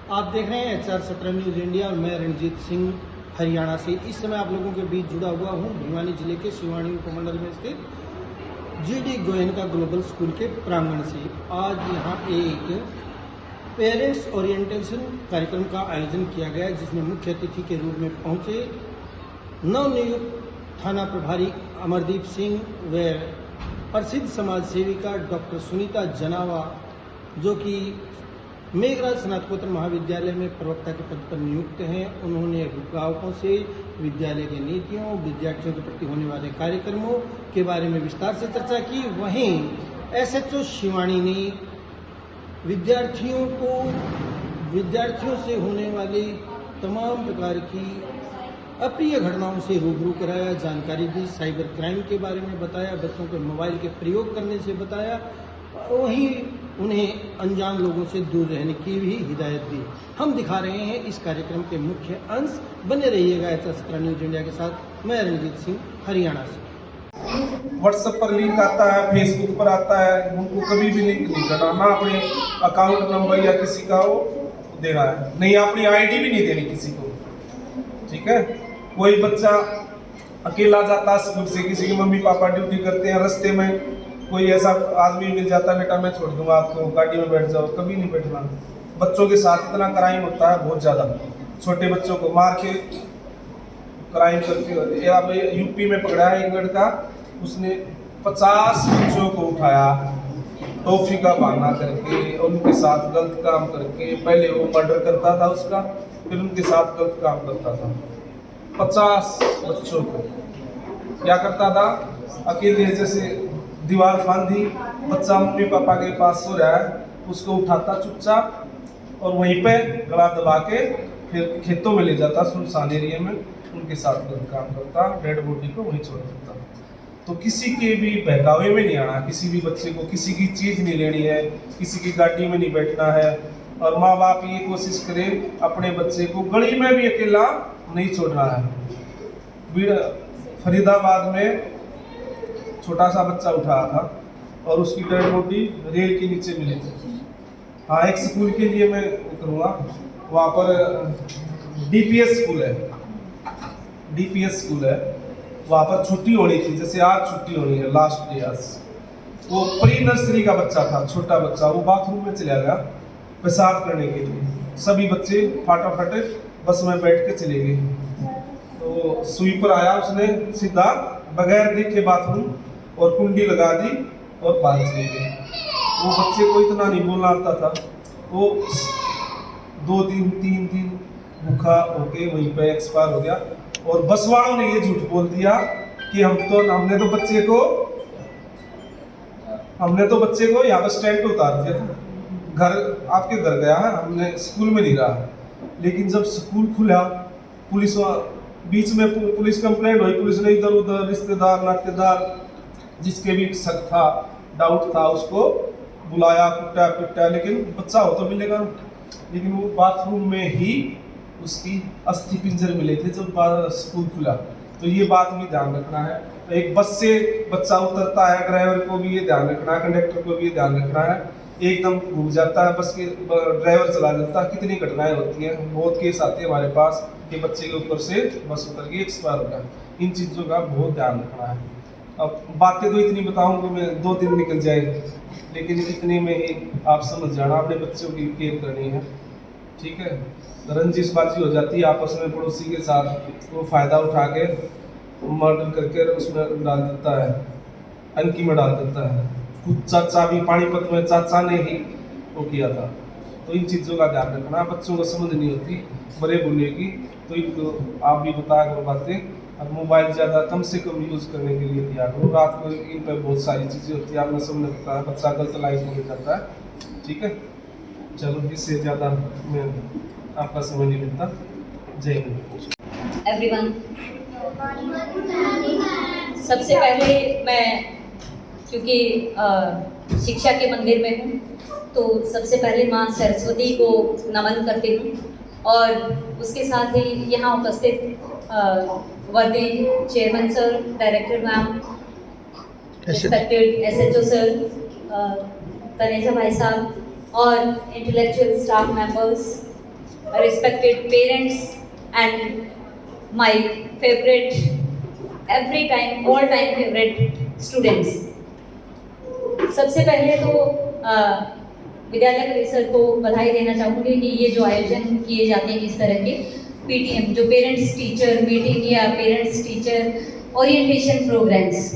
आप देख रहे हैं HR 17 न्यूज़ इंडिया और मैं रणजीत सिंह हरियाणा से। इस समय आप लोगों के बीच जुड़ा हुआ हूं भिवानी जिले के शिवानी उपमंडल में स्थित GD गोयनका ग्लोबल स्कूल के प्रांगण से। आज यहां एक पेरेंट्स ओरिएंटेशन कार्यक्रम का आयोजन किया गया, जिसमें मुख्य अतिथि के रूप में पहुंचे नवनियुक्त थाना प्रभारी अमरदीप सिंह व प्रसिद्ध समाज सेविका डॉक्टर सुनीता जनावा, जो कि मेघराज स्नातकोत्तर महाविद्यालय में प्रवक्ता के पद पर नियुक्त हैं। उन्होंने अभिभावकों से विद्यालय की नीतियों, विद्यार्थियों के प्रति होने वाले कार्यक्रमों के बारे में विस्तार से चर्चा की। वहीं SHO शिवानी ने विद्यार्थियों से होने वाली तमाम प्रकार की अप्रिय घटनाओं से रूबरू कराया, जानकारी दी, साइबर क्राइम के बारे में बताया, बच्चों को मोबाइल के प्रयोग करने से बताया, वहीं उन्हें अनजान लोगों से दूर रहने की भी हिदायत दी। हम दिखा रहे हैं इस कार्यक्रम के मुख्य अंश। बने रहिएगा HR 17 न्यूज़ इंडिया के साथ। मैं रणजीत सिंह हरियाणा से। व्हाट्सएप पर लिंक आता है, फेसबुक पर आता है, उनको कभी भी लिंक नहीं करना, ना अपने अकाउंट नंबर या किसी का वो देना है, नहीं अपनी ID भी नहीं देनी किसी को, ठीक है। कोई बच्चा अकेला जाता स्कूल से, किसी की मम्मी पापा ड्यूटी करते हैं, रास्ते में कोई ऐसा आदमी मिल जाता है, बेटा मैं छोड़ दूंगा आपको, गाड़ी में बैठ जाओ, कभी नहीं बैठना। बच्चों के साथ इतना क्राइम होता है, बहुत ज़्यादा, छोटे बच्चों को मार के क्राइम करके। अब UP में पकड़ा है एक लड़का, उसने 50 बच्चों को उठाया, टॉफी का बहाना करके, उनके साथ गलत काम करके। पहले वो मर्डर करता था उसका, फिर उनके साथ गलत काम करता था। 50 बच्चों को क्या करता था, अकेले जैसे दीवार फांदी, बच्चा मम्मी पापा के पास सो रहा है, उसको उठाता चुपचाप और वहीं पे गला दबा के फिर खेतों में ले जाता, सुनसान एरिया में, उनके साथ गलत काम करता, डेड बॉडी को वहीं छोड़ देता। तो किसी के भी बहकावे में नहीं आना, किसी भी बच्चे को किसी की चीज़ नहीं लेनी है, किसी की गाड़ी में नहीं बैठना है। और माँ बाप ये कोशिश करें अपने बच्चे को गली में भी अकेला नहीं छोड़ना है। फरीदाबाद में छोटा सा बच्चा उठाया था और उसकी डेड बॉडी रेल के नीचे मिली थी। हाँ, एक स्कूल के लिए मैं करूँगा, वहाँ पर DPS स्कूल है, DPS स्कूल है, वहाँ पर छुट्टी होनी थी, जैसे आज छुट्टी होनी है, लास्ट डे आज। वो प्री नर्सरी का बच्चा था, छोटा बच्चा, वो बाथरूम में चला गया पेशाब करने के लिए। सभी बच्चे फटाफट बस में बैठ के चले गए। तो स्वीपर आया, उसने सीधा बगैर देखे बाथरूम और कुंडी लगा दी और बाहर चले गए। वो बच्चे को इतना नहीं बोलना आता था, वो 2 दिन 3 दिन भूखा होके वहीं पे एक्सपायर हो गया। और बस वालों ने ये झूठ बोल दिया कि हमने तो बच्चे को यहाँ पर स्टैंड पे उतार दिया था, घर आपके घर गया है, हमने स्कूल में नहीं रहा। लेकिन जब स्कूल खुला, पुलिस बीच में पुलिस कंप्लेंट हुई, पुलिस ने इधर उधर रिश्तेदार नातेदार जिसके भी शक था, डाउट था, उसको बुलाया, कुटा पिटा, लेकिन बच्चा हो तो मिलेगा। लेकिन वो बाथरूम में ही उसकी अस्थि पिंजर मिले थे जब स्कूल खुला। तो ये बात भी ध्यान रखना है। एक बस से बच्चा उतरता है, ड्राइवर को भी ये ध्यान रखना है, कंडक्टर को भी ये ध्यान रखना है। एकदम घूम जाता है बस के, ड्राइवर चला जाता है। कितनी घटनाएं होती हैं, बहुत केस आते हैं हमारे पास कि बच्चे के ऊपर से बस उतर के एक्सपायर हो गया। इन चीज़ों का बहुत ध्यान रखना है। अब बातें तो इतनी बताऊंगा मैं 2 दिन निकल जाएंगे, लेकिन इतने में ही आप समझ जाना, अपने बच्चों की केयर करनी है, ठीक है। रंजिशबाजी हो जाती है आपस में पड़ोसी के साथ, वो फ़ायदा उठा के मर्डर करके उसमें डाल देता है, अंकी में डाल देता है। खुद चाचा भी पानीपत में चाचा ने ही वो किया था। तो इन चीज़ों का ध्यान रखना, बच्चों को समझ नहीं होती बड़े बोलने की, तो इनको आप भी बताया करो बातें। अब मोबाइल ज़्यादा कम से कम यूज़ करने के लिए दिया करो। रात को इन पर बहुत सारी चीज़ें होती है, आपने सबने बताया, बच्चा गलत लाइफ में हो जाता है, ठीक है। चलो, इससे ज़्यादा मैं आपका समय नहीं मिलता। जय हिंद एवरीवन। सबसे पहले मैं, क्योंकि शिक्षा के मंदिर में हूँ, तो सबसे पहले माँ सरस्वती को नमन करती हूँ और उसके साथ ही यहाँ उपस्थित वर्दी chairman sir, director ma'am, respected SHO sir, Taneja भाई साहब और intellectual staff members, respected parents and my favorite, every time, all time favorite students. सबसे पहले तो विद्यालय परिषद को बधाई देना चाहूँगी कि ये जो आयोजन किए जाते हैं इस तरह के PTM, जो पेरेंट्स टीचर मीटिंग या पेरेंट्स टीचर ओरिएंटेशन प्रोग्राम्स,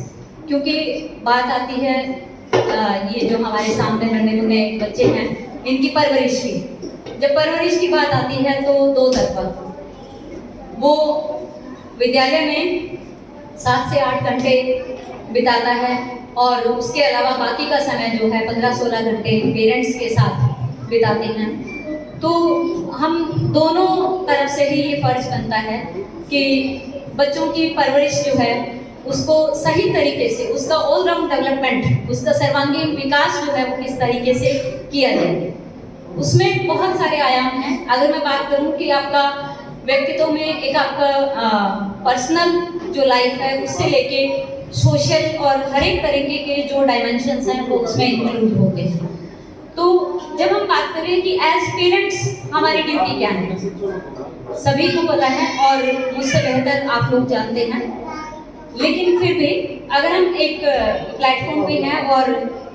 क्योंकि बात आती है ये जो हमारे सामने नन्हे मुन्ने बच्चे हैं इनकी परवरिश की। जब परवरिश की बात आती है तो दो तरफा, वो विद्यालय में 7 से 8 घंटे बिताता है और उसके अलावा बाकी का समय जो है 15-16 घंटे पेरेंट्स के साथ बिताते हैं। तो हम दोनों तरफ से ही ये फर्ज बनता है कि बच्चों की परवरिश जो है उसको सही तरीके से, उसका ऑलराउंड डेवलपमेंट, उसका सर्वांगीण विकास जो है वो किस तरीके से किया जाए। उसमें बहुत सारे आयाम हैं। अगर मैं बात करूं कि आपका व्यक्तित्व में एक आपका पर्सनल जो लाइफ है उससे लेके सोशल और हर एक तरीके के जो डायमेंशंस हैं वो उसमें इंक्लूड होते हैं। तो जब हम बात करें कि एज पेरेंट्स हमारी ड्यूटी क्या है, सभी को पता है और मुझसे बेहतर आप लोग जानते हैं, लेकिन फिर भी अगर हम एक प्लेटफॉर्म पे हैं और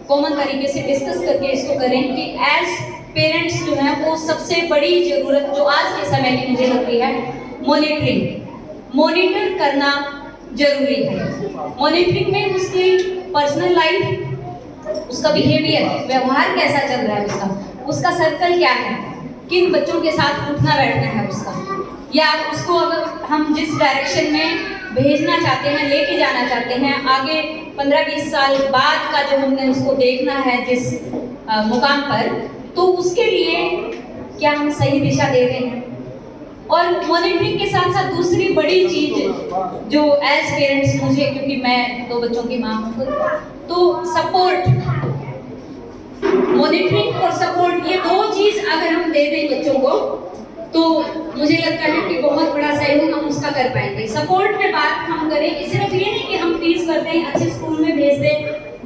कॉमन तरीके से डिस्कस करके इसको करें कि एज पेरेंट्स जो है वो सबसे बड़ी ज़रूरत जो आज के समय की मुझे लगती है मॉनिटर करना जरूरी है। मॉनिटरिंग में उसकी पर्सनल लाइफ, उसका बिहेवियर, व्यवहार कैसा चल रहा है, उसका सर्कल क्या है, किन बच्चों के साथ उठना बैठना है उसका, या उसको अगर हम जिस डायरेक्शन में भेजना चाहते हैं, लेके जाना चाहते हैं, आगे 15-20 साल बाद का जो हमने उसको देखना है जिस मुकाम पर, तो उसके लिए क्या हम सही दिशा दे रहे हैं। और मॉनिटरिंग के साथ साथ दूसरी बड़ी चीज जो एज पेरेंट्स मुझे, क्योंकि मैं 2 बच्चों की माँ हूँ, तो सपोर्ट, मॉनिटरिंग और सपोर्ट, ये 2 चीज अगर हम दे दें बच्चों को तो मुझे लगता है कि बहुत बड़ा सहयोग हम उसका कर पाएंगे। सपोर्ट में बात हम करें कि सिर्फ ये नहीं कि हम फीस कर दें, अच्छे स्कूल में भेज दें,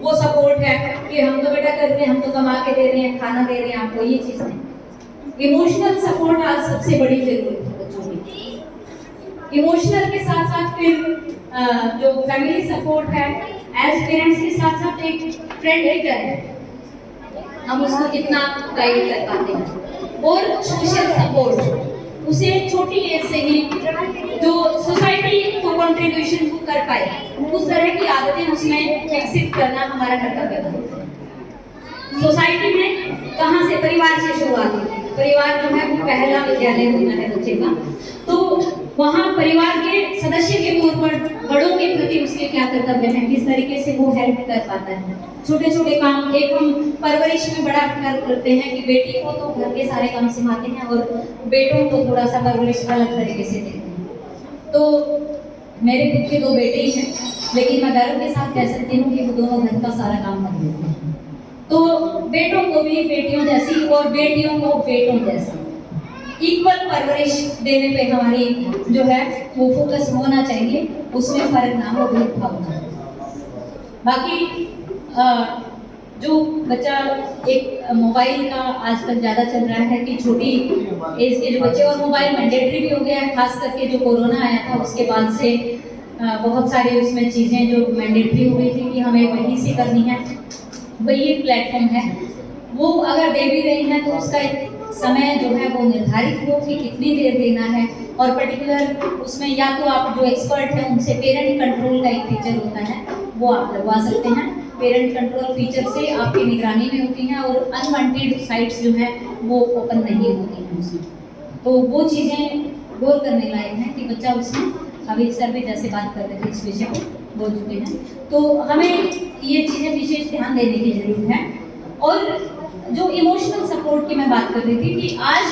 वो सपोर्ट है कि हम तो बेटा कर रहे हैं, हम तो कमा के दे रहे हैं, खाना दे रहे हैं आपको, ये चीज़ नहीं। इमोशनल सपोर्ट आज सबसे बड़ी जरूरत है बच्चों की। इमोशनल के साथ साथ फिर जो फैमिली सपोर्ट है, एज पेरेंट्स के साथ साथ एक फ्रेंड लेकर हम उसको कितना गाइड कर पाते हैं, और सोशल सपोर्ट, उसे छोटी एज से ही जो सोसाइटी को कंट्रीब्यूशन कर पाए उस तरह की आदतें उसमें विकसित करना हमारा कर्तव्य है। सोसाइटी में कहाँ से, परिवार से शुरुआत होती है। परिवार जो है वो पहला विद्यालय होता है बच्चे का, तो वहाँ परिवार के सदस्य के तौर पर बड़ों के प्रति उसके क्या कर्तव्य हैं, किस तरीके से वो हेल्प कर पाता है। छोटे छोटे काम, एक हम परवरिश में बड़ा करते हैं कि बेटी को तो घर के सारे काम सिखाते हैं और बेटों को थोड़ा सा परवरिश अलग तरीके से देते हैं। तो मेरे खुद के 2 बेटे ही हैं, लेकिन मैं गर्व के साथ कह सकती हूँ कि वो दोनों घर का सारा काम कर लेते हैं। तो बेटों को भी बेटियों जैसी और बेटियों को बेटों जैसा इक्वल परवरिश देने पे हमारी जो है वो फोकस होना चाहिए, उसमें फर्क ना हो, भेदभाव ना हो। बाकी जो बच्चा, एक मोबाइल का आजकल ज़्यादा चल रहा है कि छोटी एज के जो बच्चे, और मोबाइल मैंडेटरी भी हो गया है, खास करके जो कोरोना आया था उसके बाद से बहुत सारी उसमें चीज़ें जो मैंडेटरी हो गई थी कि हमें वहीं से करनी है। वही एक प्लेटफॉर्म है, वो अगर दे भी रहे हैं तो उसका एक समय जो है वो निर्धारित हो कि कितनी देर देना है, और पर्टिकुलर उसमें या तो आप जो एक्सपर्ट हैं उनसे पेरेंट कंट्रोल का एक फीचर होता है वो आप लगवा सकते हैं। पेरेंट कंट्रोल फीचर से आपकी निगरानी में होती हैं और अनवांटेड साइट्स जो है वो ओपन नहीं होती हैं उसमें। तो वो चीज़ें गौर करने लायक हैं कि बच्चा उसमें, अभी सर भी जैसे बात कर रहे थे इस विषय को बोल चुके हैं, तो हमें ये चीज़ें विशेष ध्यान देने की जरूरत है। और जो इमोशनल सपोर्ट की मैं बात कर रही थी कि आज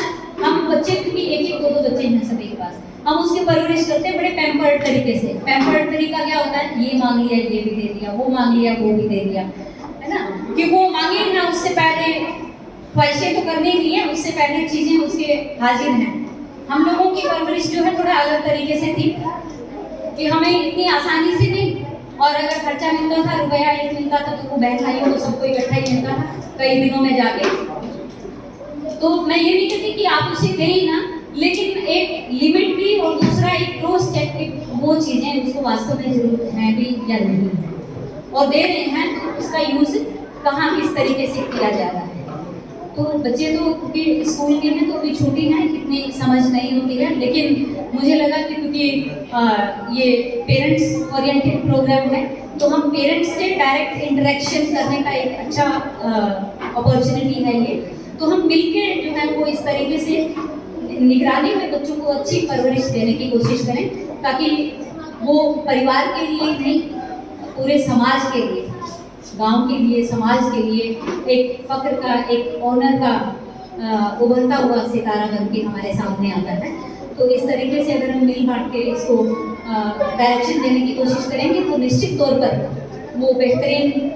हम बच्चे, क्योंकि 1-2 बच्चे हैं सभी के पास, हम उसकी परवरिश करते हैं बड़े पैम्पर्ड तरीके से। पैम्पर्ड तरीका क्या होता है, ये मांग लिया ये भी दे दिया, वो मांग लिया वो भी दे दिया, है ना, कि वो मांगे ना, उससे पहले ख्वाहिशें तो करनी ही है, उससे पहले चीज़ें उसके हाजिर हैं। हम लोगों की परवरिश जो है थोड़ा अलग तरीके से थी कि हमें इतनी आसानी से नहीं, और अगर खर्चा मिलता था, रुपया 1 मिलता था तो वो बहन भाइयों को सबको इकट्ठा ही मिलता था कई दिनों में जाके। तो मैं ये नहीं कहती कि आप उसे दें ही ना, लेकिन एक लिमिट भी और दूसरा एक क्रॉस चेक, वो चीज़ें उसको वास्तव में जरूरत है भी या नहीं है, और दे रहे हैं तो उसका यूज़ कहाँ किस तरीके से किया जा रहा है। तो बच्चे तो क्योंकि स्कूल के हैं तो अभी छोटी हैं, कितनी समझ नहीं होती है, लेकिन मुझे लगा कि क्योंकि ये पेरेंट्स ओरिएंटेड प्रोग्राम है तो हम पेरेंट्स से डायरेक्ट इंटरेक्शन करने का एक अच्छा अपॉर्चुनिटी है ये। तो हम मिलके जो है वो इस तरीके से निगरानी में बच्चों को अच्छी परवरिश देने की कोशिश करें, ताकि वो परिवार के लिए नहीं, पूरे समाज के लिए, गांव के लिए, समाज के लिए एक फख्र का, एक ऑनर का उभरता हुआ सितारा बन के हमारे सामने आता है। तो इस तरीके से अगर हम मिल बांट के इसको डायरेक्शन देने की कोशिश करेंगे तो निश्चित तौर पर वो बेहतरीन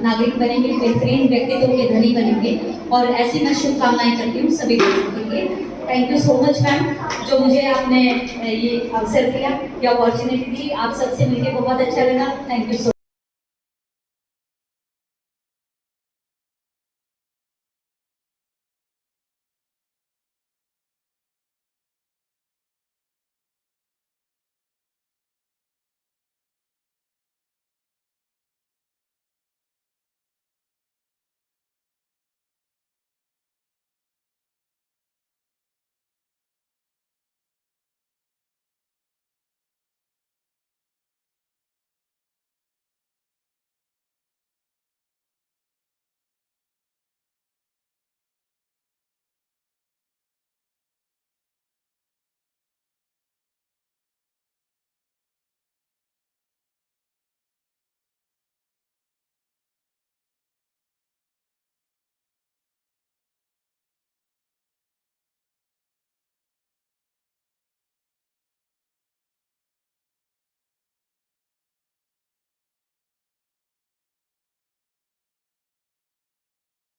नागरिक बनेंगे, बेहतरीन व्यक्तित्व के धनी बनेंगे, और ऐसी मैं शुभकामनाएं करती हूँ सभी बच्चों के लिए। Thank you so much ma'am, जो मुझे आपने ये अवसर दिया, ये अपॉर्चुनिटी दी, आप सबसे मिलकर बहुत अच्छा लगा। Thank you so